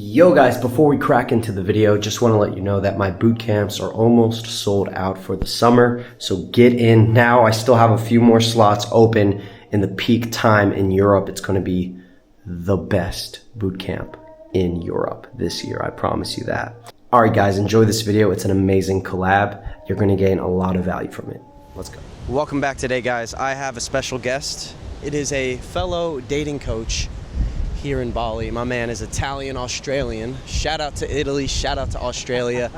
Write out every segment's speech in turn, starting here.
Yo guys, before we crack into the video, just want to let you know that my boot camps are almost sold out for the summer, so get in now. I still have a few more slots open in the peak time in Europe. It's going to be the best boot camp in Europe this year, I promise you that. Alright guys, enjoy this video. It's an amazing collab. You're going to gain a lot of value from it. Let's go. Welcome back today guys. I have a special guest. It is a fellow dating coach here in Bali. My man is Italian-Australian. Shout out to Italy, shout out to Australia.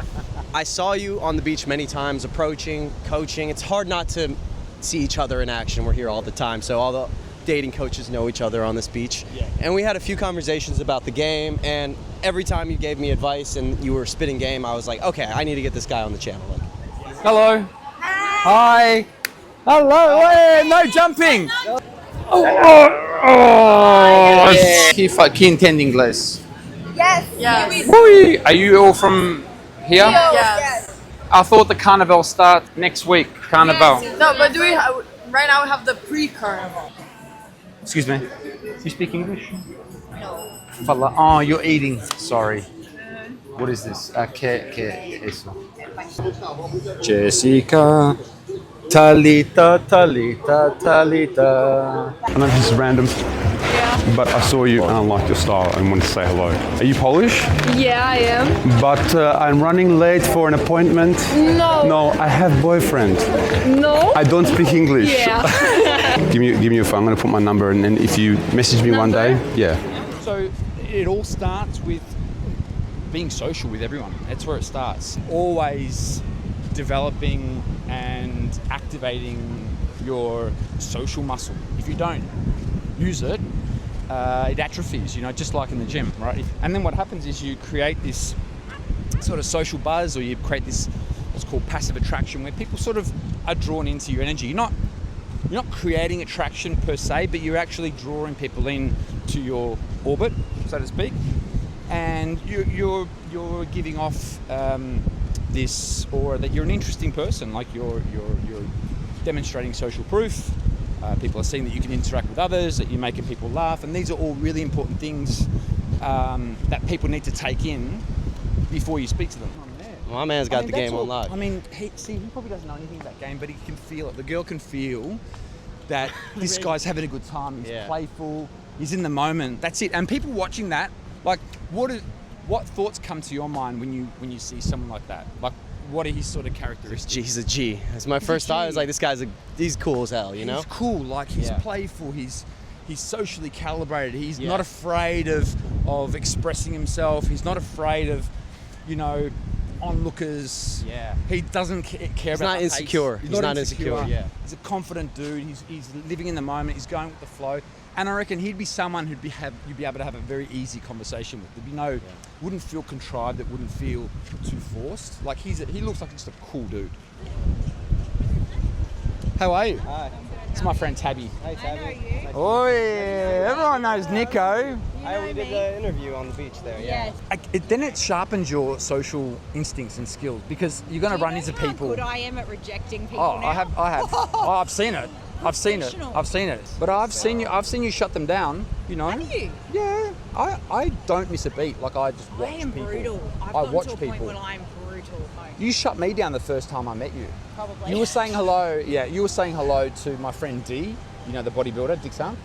I saw you on the beach many times approaching, coaching. It's hard not to see each other in action. We're here all the time, so all the dating coaches know each other on this beach. Yeah. And we had a few conversations about the game, and every time you gave me advice and you were spitting game, I was like, okay, I need to get this guy on the channel. Hello. Hi. Hello. Hey, no jumping. Aqui entende inglês? Yes. Yes. Ui. Are you all from here? Yes. I thought the carnival start next week. Carnival. Yes. No, but right now we have the pre-carnival. Excuse me. Do you speak English? No. Oh, you're eating. Sorry. What is this? ¿Qué eso? Jessica. Talita, Talita, Talita. I know this is random, but I saw you and I liked your style and wanted to say hello. Are you Polish? Yeah, I am. But I'm running late for an appointment. No. No, I have boyfriend. No. I don't speak English. Yeah. give me your phone. I'm gonna put my number in, and if you message me one day, yeah. So it all starts with being social with everyone. That's where it starts. Always developing and activating your social muscle. If you don't use it, it atrophies, just like in the gym, right? And then what happens is you create this sort of social buzz, or you create this what's called passive attraction, where people sort of are drawn into your energy. You're not creating attraction per se, but you're actually drawing people in to your orbit, so to speak, and you're giving off this aura that you're an interesting person, like you're demonstrating social proof. People are seeing that you can interact with others, that you're making people laugh, and these are all really important things that people need to take in before you speak to them. My man's got the game on lock. I mean, he probably doesn't know anything about game, but he can feel it. The girl can feel that this guy's having a good time. He's playful. He's in the moment. That's it. And people watching that, like, what thoughts come to your mind when you see someone like that? Like, what are his sort of characteristics? He's a G. It's my first thought. I was like, this guy's he's cool as hell, He's cool. Like, he's playful. He's socially calibrated. He's not afraid of expressing himself. He's not afraid of, onlookers. Yeah. He doesn't care about. Not insecure. He's not insecure. Yeah. He's a confident dude. He's living in the moment. He's going with the flow. And I reckon he'd be someone you'd be able to have a very easy conversation with. There'd be wouldn't feel contrived. It wouldn't feel too forced. Like he looks like just a cool dude. How are you? Hi. It's my friend Tabby. Hi, Tabby. I know you. Oh yeah, everyone knows Nico. We did the interview on the beach there. Yeah. Then it sharpens your social instincts and skills, because you're going to run into people. How good I am at rejecting people. Oh, now? I have. Oh, I've seen it. I've seen it. But I've seen you shut them down, Have you? Yeah. I don't miss a beat. Like, I just watch I am people. brutal. I've I gotten watch to a people. point when I'm brutal. Like, You shut me down the first time I met you. probably. You were saying hello. Yeah, you were saying hello to my friend D, the bodybuilder, Dick's arm.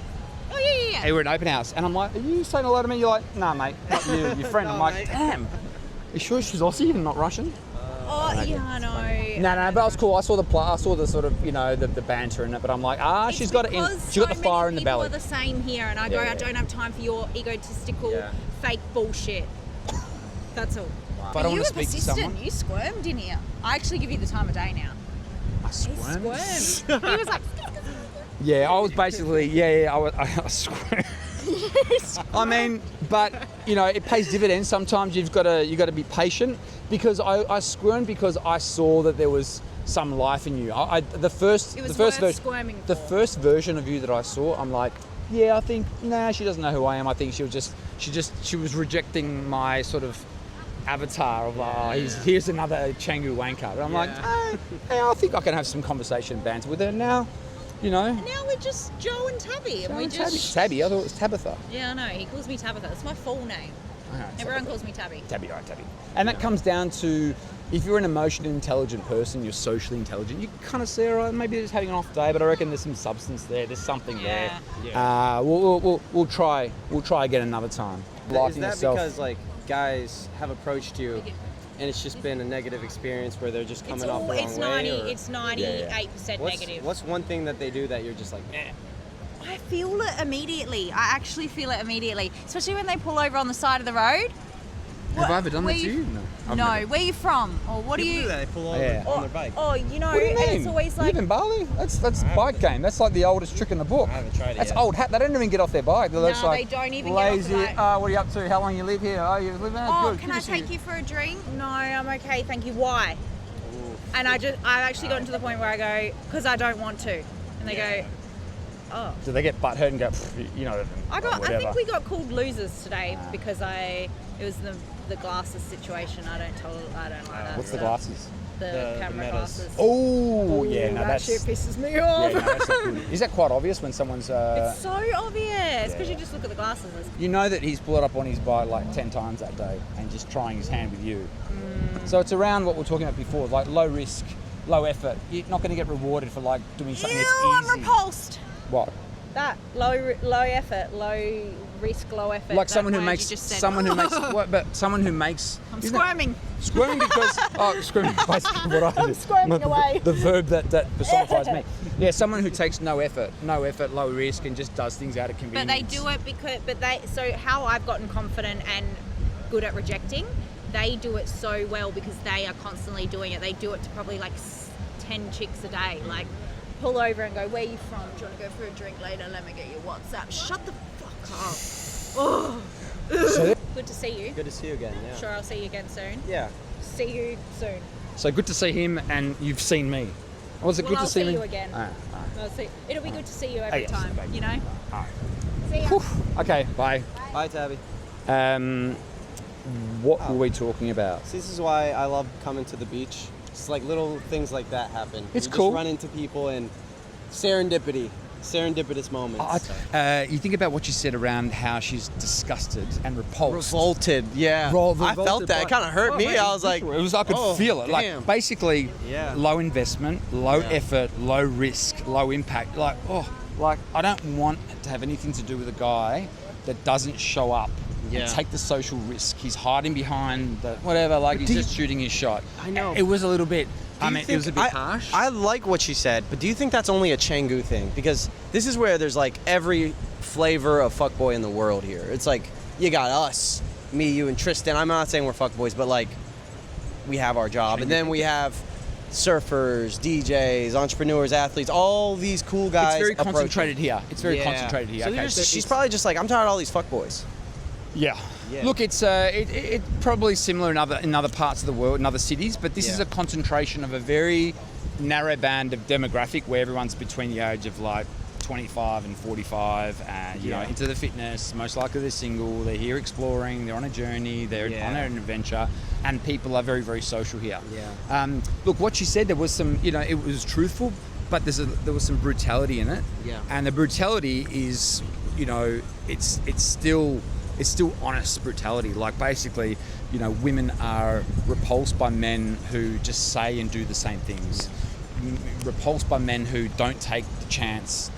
Oh yeah. Hey, we're at an open house, and I'm like, are you saying hello to me? You're like, nah, mate, not you, your friend. I'm like, damn. You sure she's Aussie and not Russian? Oh yeah, I know. No, but it was cool. I saw the sort of, the banter in it, but I'm like, she's got the fire in the belly. People are the same here, and I go, I don't have time for your egotistical, fake bullshit. That's all. But you were speak persistent. to someone. You squirmed in here. I actually give you the time of day now. I squirmed. He squirmed. He was like. Yeah, I was basically, I squirmed. I mean, but it pays dividends. Sometimes you've got to be patient, because I squirmed because I saw that there was some life in you. The first version of you that I saw, I'm like, I think she doesn't know who I am. I think she was rejecting my sort of avatar of here's another Changu wanker. But I'm like, I think I can have some conversation banter with her now. Now we're just Joe and Tabby. Tabby. I thought it was Tabitha. Yeah, I know. He calls me Tabitha. It's my full name. Everyone calls me Tabby. Tabby, all right, Tabby. And that comes down to, if you're an emotionally intelligent person, you're socially intelligent, you kind of see, all right, maybe they're just having an off day, but I reckon there's some substance there. There's something there. We'll try again another time. Is that because like guys have approached you and it's just been a negative experience where they're just coming off the wrong way? It's 98% negative. What's one thing that they do that you're just like, eh? I feel it immediately. I actually feel it immediately, especially when they pull over on the side of the road. Have I ever done that to you? No. No. Where are you from? Or what People are you? do that. They pull over on their bike. Oh, you know, What do you mean? and it's always You like. live in Bali? That's bike game. That's like the oldest trick in the book. I haven't tried it That's yet. old hat. They don't even get off their bike. They're just No, like they don't even get off the lazy. bike. What are you up to? How long you live here? Oh, you live there? Oh, Good. can Good I to see take you for a drink? No, I'm okay, thank you. Why? And I've actually gotten to the point where I go, because I don't want to, and they go, oh. Do they get butt hurt and go, you know? I whatever. think we got called losers today because it was the glasses situation. I don't like that. What's the stuff. glasses? The camera Metas. glasses. Oh, yeah, no, that that's shit pisses me yeah, off. no, that's not good. Is that quite obvious when someone's? It's so obvious because you just look at the glasses. You know that he's pulled up on his bike like 10 times that day and just trying his hand with you. So it's around what we were talking about before, like low risk, low effort. You're not going to get rewarded for like doing something that's easy. I'm repulsed. What? That low effort, low risk, low effort. Like that someone who word makes, you just said. someone who makes, what, but someone who makes. I'm isn't it- squirming. Squirming because squirming basically what I do. I'm squirming away. The verb that personifies me. Yeah, someone who takes no effort, low risk, and just does things out of But convenience. they do it so how I've gotten confident and good at rejecting, they do it so well because they are constantly doing it. They do it to probably like 10 chicks a day. Like pull over and go, where are you from? Do you want to go for a drink later? Let me get your WhatsApp. Shut the fuck up. Oh. Good to see you. Good to see you again. Yeah. Sure, I'll see you again soon. Yeah. See you soon. So good to see him, and you've seen me. Was it Well, good I'll to see see me? you again. It'll be good to see you every yes, time, okay. you know? Alright. See ya. Okay, bye. Bye, Tabby. What were we talking about? See, this is why I love coming to the beach. It's like little things like that happen. It's you cool. Just run into people and serendipitous moments. You think about what you said around how she's disgusted and repulsed. Revolted, yeah. I felt that. It kind of hurt me. I was like, I could feel it. damn. Like basically, low investment, low effort, low risk, low impact. Like I don't want to have anything to do with a guy that doesn't show up and take the social risk. He's hiding behind the whatever. Like he's just shooting his shot. I know. It was a little bit. It was a bit harsh. I like what she said, but do you think that's only a Canggu thing? Because this is where there's like every flavor of fuckboy in the world here. It's like, you got us, me, you, and Tristan. I'm not saying we're fuckboys, but like, we have our job. And then we have surfers, DJs, entrepreneurs, athletes, all these cool guys. It's very approaching. concentrated here. It's very concentrated here. So Okay, she's probably just like, I'm tired of all these fuckboys. Yeah. Yeah. Look, it's probably similar in other parts of the world, in other cities, but this is a concentration of a very narrow band of demographic where everyone's between the age of like 25 and 45 and you know into the fitness. Most likely they're single, they're here exploring, they're on a journey, they're on an adventure, and people are very, very social here. Look, what she said, there was some, it was truthful, but there was some brutality in it. And the brutality is, it's still honest brutality. Like basically, women are repulsed by men who just say and do the same things. Repulsed by men who don't take the chance,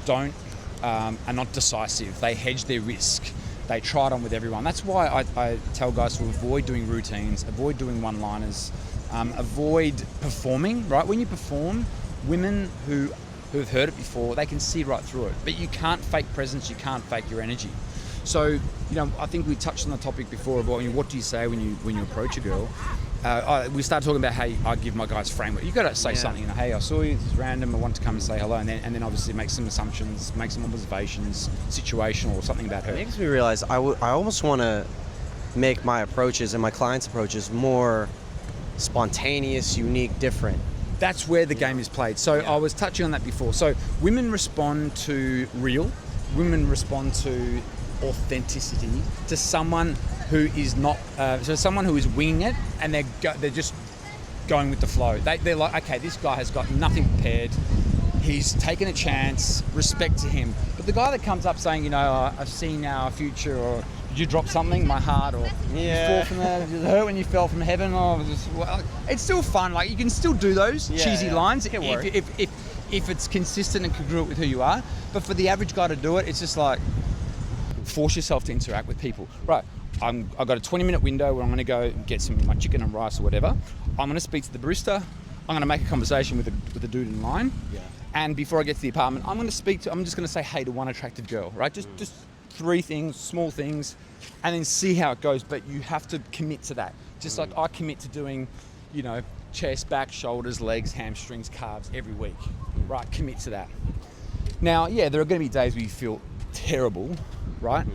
are not decisive. They hedge their risk. They try it on with everyone. That's why I tell guys to avoid doing routines, avoid doing one-liners, avoid performing, right? When you perform, women who have heard it before, they can see right through it. But you can't fake presence, you can't fake your energy. So, I think we touched on the topic before about what do you say when you approach a girl. We started talking about how I give my guys framework. You got to say something. Hey, I saw you. This is random. I want to come and say hello, and then obviously make some assumptions, make some observations, situational or something about her. It makes me realize I almost want to make my approaches and my clients' approaches more spontaneous, unique, different. That's where the game is played. So I was touching on that before. So women respond to real. Women respond to authenticity, to someone who is not, someone who is winging it, and they're just going with the flow. They're like, okay, this guy has got nothing prepared. He's taken a chance. Respect to him. But the guy that comes up saying, I've seen our future, or Did you drop something? My heart, or Yeah. you fall from there? Did it hurt when you fell from heaven? Or it's still fun. Like, you can still do those cheesy lines if it's consistent and congruent with who you are. But for the average guy to do it, it's just like, force yourself to interact with people. Right, I've got a 20-minute window where I'm going to go get my chicken and rice or whatever. I'm going to speak to the barista. I'm going to make a conversation with the dude in line. Yeah. And before I get to the apartment, I'm just going to say hey to one attractive girl, right? Just 3 things, small things, and then see how it goes. But you have to commit to that. Just like I commit to doing, chest, back, shoulders, legs, hamstrings, calves every week. Right, commit to that. Now, yeah, there are going to be days where you feel terrible, right?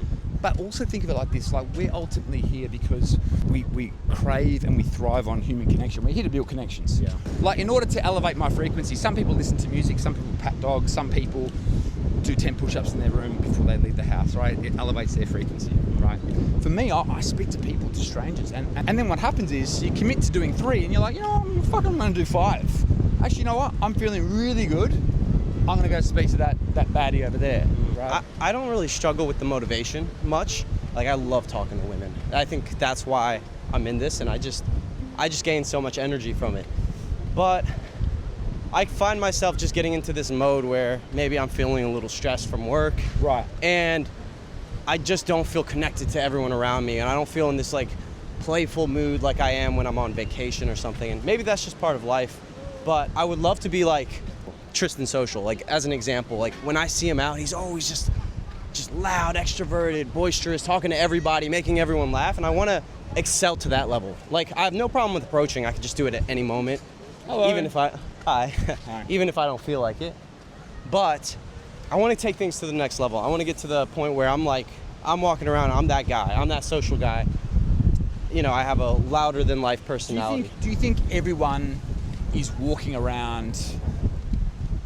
But also think of it like this, like, we're ultimately here because we crave and we thrive on human connection. We're here to build connections. Yeah. Like, in order to elevate my frequency, some people listen to music, some people pat dogs, some people do 10 push-ups in their room before they leave the house, right? It elevates their frequency, right? For me, I speak to people, to strangers, and then what happens is you commit to doing 3 and you're like, I'm fucking gonna do 5. Actually, you know what? I'm feeling really good. I'm going to go speak to that baddie over there. Right? I don't really struggle with the motivation much. Like, I love talking to women. I think that's why I'm in this, and I just gain so much energy from it. But I find myself just getting into this mode where maybe I'm feeling a little stressed from work. Right. And I just don't feel connected to everyone around me, and I don't feel in this, like, playful mood like I am when I'm on vacation or something. And maybe that's just part of life. But I would love to be like Tristan Social, like, as an example. Like, when I see him out, he's always just loud, extroverted, boisterous, talking to everybody, making everyone laugh, and I want to excel to that level. Like, I have no problem with approaching. I can just do it at any moment. Hello. Even if even if I don't feel like it. But I want to take things to the next level. I want to get to the point where I'm walking around, I'm that guy, I'm that social guy. I have a louder than life personality. Do you think everyone is walking around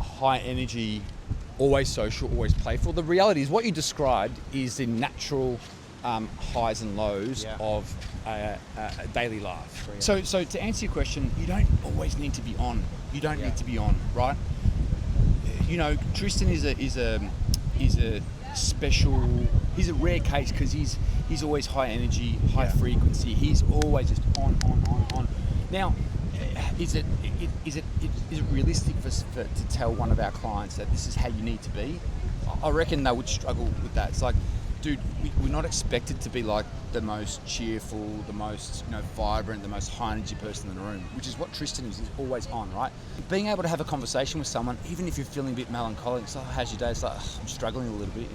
high energy, always social, always playful? The reality is, what you described is the natural highs and lows of a daily life. So to answer your question, you don't always need to be on. You don't need to be on, right? Tristan is a special. He's a rare case because he's always high energy, high frequency. He's always just on. Now, is it realistic to tell one of our clients that this is how you need to be? I reckon they would struggle with that. It's like, dude, we're not expected to be like the most cheerful, the most vibrant, the most high energy person in the room, which is what Tristan is. He's always on, right? Being able to have a conversation with someone, even if you're feeling a bit melancholic, it's like, how's your day? It's like, I'm struggling a little bit,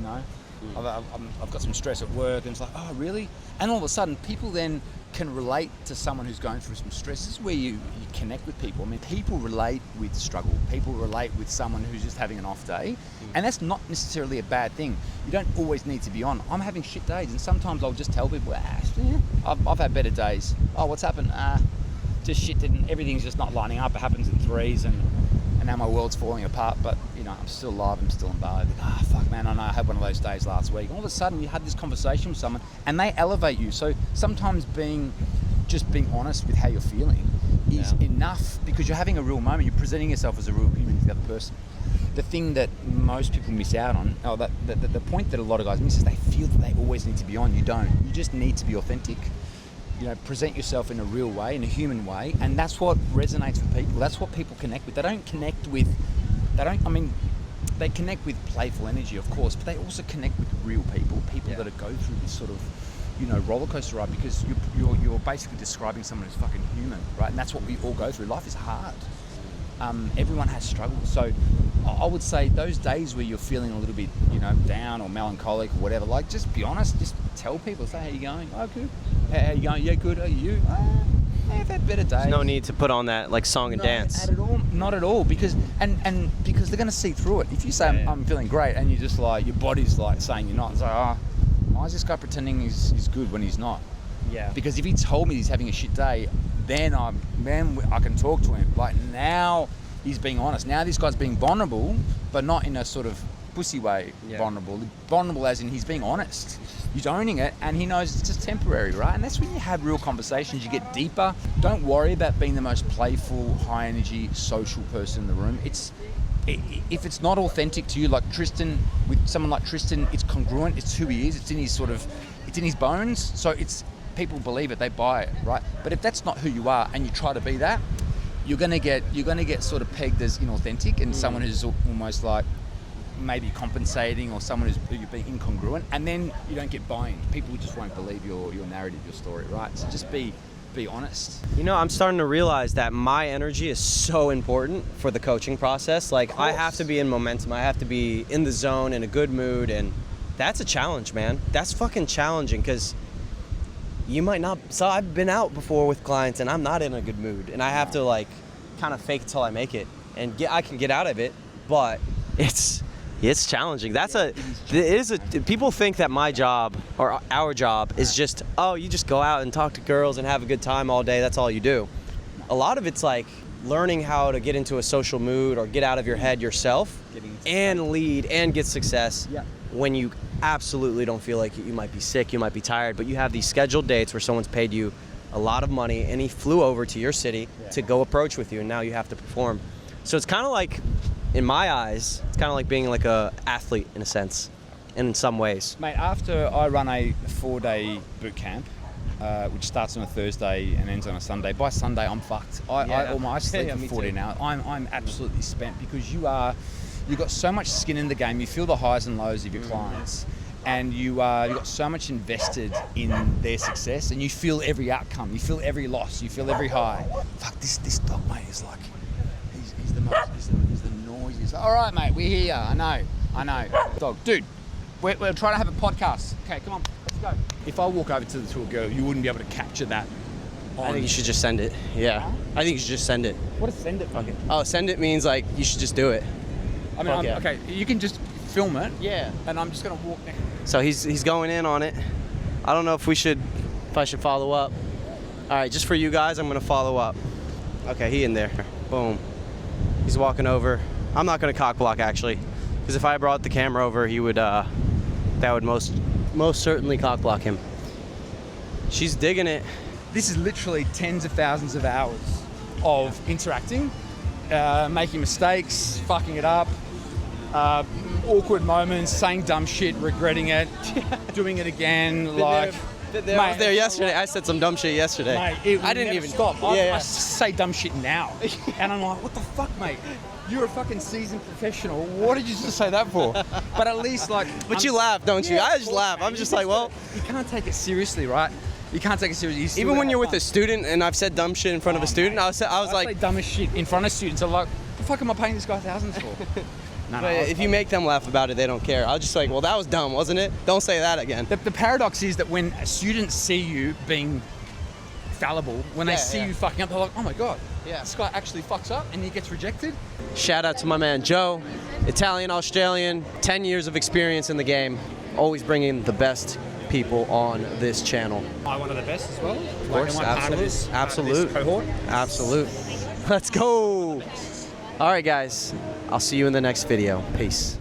I've got some stress at work, and it's like, oh, really? And all of a sudden, people then can relate to someone who's going through some stress. This is where you connect with people. I mean, people relate with struggle. People relate with someone who's just having an off day, and that's not necessarily a bad thing. You don't always need to be on. I'm having shit days, and sometimes I'll just tell people, I've had better days. Oh, what's happened? Just shit everything's just not lining up. It happens in threes, and now my world's falling apart, but I'm still alive, I'm still in Bali. Fuck, man, I know I had one of those days last week. All of a sudden you had this conversation with someone and they elevate you. So sometimes being honest with how you're feeling is enough, because you're having a real moment. You're presenting yourself as a real human to the other person. The thing that most people miss out on, the point that a lot of guys miss, is they feel that they always need to be on. You don't. You just need to be authentic. Present yourself in a real way, in a human way, and that's what resonates with people. That's what people connect with. They connect with playful energy, of course, but they also connect with real people that go through this sort of, roller coaster ride, because you're basically describing someone who's fucking human, right? And that's what we all go through. Life is hard. Everyone has struggles. So I would say those days where you're feeling a little bit, down or melancholic or whatever, like, just be honest. Just tell people, say, how you going? Oh, good. How you going? Yeah, good. Are you? I've had better days. There's no need to put on that, like, song and dance. Not at all, because because they're going to see through it. If you say I'm feeling great and you just like, your body's like saying you're not, it's like, why is this guy pretending he's good when he's not? Yeah. Because if he told me he's having a shit day, then I can talk to him. Like, now he's being honest. Now this guy's being vulnerable, but not in a sort of pussy way. Vulnerable as in he's being honest. He's owning it, and he knows it's just temporary, right? And that's when you have real conversations. You get deeper. Don't worry about being the most playful, high energy, social person in the room. If it's not authentic to you, like Tristan, with someone like Tristan, it's congruent. It's who he is. It's It's in his bones, so it's people believe it, they buy it, right? But if that's not who you are and you try to be that, you're gonna get sort of pegged as inauthentic and someone who's almost like maybe compensating, or someone who's you're being incongruent, and then you don't get buy-in. People just won't believe your narrative, your story, right? So just be honest. You know, I'm starting to realize that my energy is so important for the coaching process. Like, I have to be in momentum. I have to be in the zone, in a good mood, and that's a challenge, man. That's fucking challenging, because you might not. So I've been out before with clients, and I'm not in a good mood, and I have to like kind of fake till I make it, and I can get out of it, but it's challenging. People think that my job or our job is just, oh, you just go out and talk to girls and have a good time all day. That's all you do. A lot of it's like learning how to get into a social mood or get out of your head yourself and lead and get success when you absolutely don't feel like it. You might be sick, you might be tired, but you have these scheduled dates where someone's paid you a lot of money and he flew over to your city to go approach with you, and now you have to perform. So it's kind of like, in my eyes, it's kind of like being like a athlete in a sense, in some ways. Mate, after I run a 4-day boot camp, which starts on a Thursday and ends on a Sunday, by Sunday I'm fucked. I sleep for 14 hours. I'm absolutely spent, because you've got so much skin in the game. You feel the highs and lows of your clients, and you've got so much invested in their success, and you feel every outcome. You feel every loss. You feel every high. Fuck, this dog, mate, is like, he's the noisiest. All right, mate, we're here. I know. Dog, dude, we're trying to have a podcast. Okay, come on, let's go. If I walk over to a girl, you wouldn't be able to capture that. I think you should just send it. Yeah, I think you should just send it. What does send it? Okay. Oh, send it means like you should just do it. I mean, okay, you can just film it. Yeah. And I'm just gonna walk next. So he's going in on it. I don't know if I should follow up. All right, just for you guys, I'm gonna follow up. Okay, he in there. Boom. He's walking over. I'm not gonna cock block actually, because if I brought the camera over, he would. That would most certainly cock block him. She's digging it. This is literally tens of thousands of hours of interacting, making mistakes, fucking it up, awkward moments, saying dumb shit, regretting it, doing it again. I was there yesterday. I said some dumb shit yesterday. Mate, I didn't even stop. I say dumb shit now, and I'm like, what the fuck, mate? You're a fucking seasoned professional. What did you just say that for? But at least like. But you laugh, don't you? I just laugh. I'm just like, well. You can't take it seriously, right? You can't take it seriously. Even when you're with a student, and I've said dumb shit in front of a student, I was like, say dumbest shit in front of students. I'm like, what the fuck am I paying this guy thousands for? No, if you make them laugh about it, they don't care. I'll just like, well, that was dumb, wasn't it? Don't say that again. The paradox is that when students see you being fallible, when they see you fucking up, they're like, oh my God, this guy actually fucks up and he gets rejected. Shout out to my man Joe, Italian, Australian, 10 years of experience in the game, always bringing the best people on this channel. One of the best as well. Of course, absolute cohort. Absolute. Let's go. All right, guys. I'll see you in the next video. Peace.